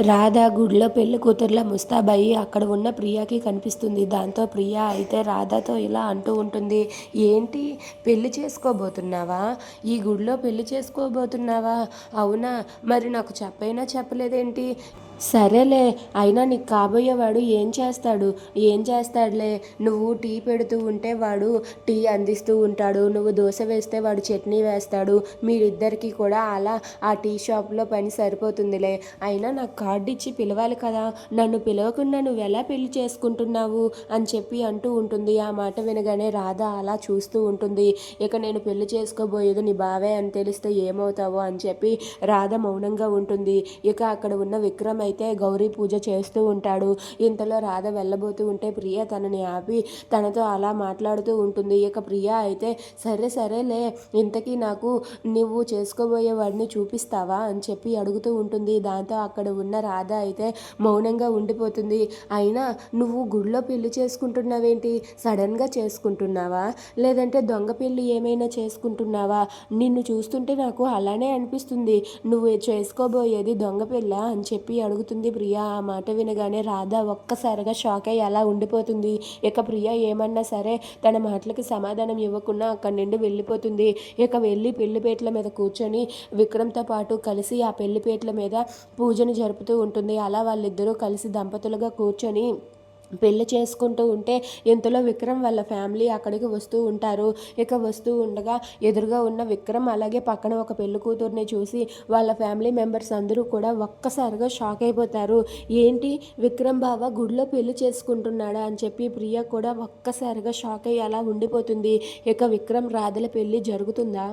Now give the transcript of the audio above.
రాధ గుడిలో పెళ్లి కూతురులా ముస్తాబయ్యి అక్కడ ఉన్న ప్రియాకి కనిపిస్తుంది. దాంతో ప్రియా అయితే రాధతో ఇలా అంటూ ఉంటుంది, ఏంటి పెళ్లి చేసుకోబోతున్నావా? ఈ గుడిలో పెళ్లి చేసుకోబోతున్నావా? అవునా? మరి నాకు చెప్పైనా చెప్పలేదేంటి? సరేలే, అయినా నీకు కాబోయేవాడు ఏం చేస్తాడులే. నువ్వు టీ పెడుతూ ఉంటే వాడు టీ అందిస్తూ ఉంటాడు, నువ్వు దోశ వేస్తే వాడు చట్నీ వేస్తాడు. మీరిద్దరికీ కూడా అలా ఆ టీ షాప్లో పని సరిపోతుందిలే. అయినా నాకు కార్డు ఇచ్చి పిలవాలి కదా, నన్ను పిలవకుండా నువ్వు ఎలా పెళ్లి చేసుకుంటున్నావు అని చెప్పి అంటూ ఉంటుంది. ఆ మాట వినగానే రాధ అలా చూస్తూ ఉంటుంది. ఇక నేను పెళ్లి చేసుకోబోయేది నీ బావే అని తెలిస్తే ఏమవుతావో అని చెప్పి రాధ మౌనంగా ఉంటుంది. ఇక అక్కడ ఉన్న విక్రమ్ అయితే గౌరీ పూజ చేస్తూ ఉంటాడు. ఇంతలో రాధ వెళ్ళబోతూ ఉంటే ప్రియ తనని ఆపి తనతో అలా మాట్లాడుతూ ఉంటుంది. ఇక ప్రియ అయితే సరేలే, ఇంతకీ నాకు నువ్వు చేసుకోబోయే వాడిని చూపిస్తావా అని చెప్పి అడుగుతూ ఉంటుంది. దాంతో అక్కడ ఉన్న రాధ అయితే మౌనంగా ఉండిపోతుంది. అయినా నువ్వు గుడిలో పెళ్లి చేసుకుంటున్నావేంటి? సడన్గా చేసుకుంటున్నావా, లేదంటే దొంగ పెళ్లి ఏమైనా చేసుకుంటున్నావా? నిన్ను చూస్తుంటే నాకు అలానే అనిపిస్తుంది. నువ్వు చేసుకోబోయేది దొంగ పెళ్ళ అని చెప్పి అడుగుతుంది ప్రియ. ఆ మాట వినగానే రాధ ఒక్కసారిగా షాక్ అయ్యి అలా ఉండిపోతుంది. ఇక ప్రియ ఏమన్నా సరే తన మాటలకి సమాధానం ఇవ్వకుండా అక్కడి నుండి వెళ్ళిపోతుంది. ఇక వెళ్ళి పెళ్లిపేటల మీద కూర్చొని విక్రమ్తో పాటు కలిసి ఆ పెళ్లిపేటల మీద పూజను జరుపుతూ ఉంటుంది. అలా వాళ్ళిద్దరూ కలిసి దంపతులుగా కూర్చొని పెళ్లి చేసుకుంటూ ఉంటే ఇంతలో విక్రమ్ వాళ్ళ ఫ్యామిలీ అక్కడికి వస్తూ ఉంటారు. ఇక వస్తూ ఉండగా ఎదురుగా ఉన్న విక్రమ్ అలాగే పక్కన ఒక పెళ్లి కూతుర్ని చూసి వాళ్ళ ఫ్యామిలీ మెంబర్స్ అందరూ కూడా ఒక్కసారిగా షాక్ అయిపోతారు. ఏంటి, విక్రమ్ బావ గుడిలో పెళ్లి చేసుకుంటున్నాడా అని చెప్పి ప్రియ కూడా ఒక్కసారిగా షాక్ అయ్యి అలా ఉండిపోతుంది. ఇక విక్రమ్ రాధల పెళ్లి జరుగుతుందా?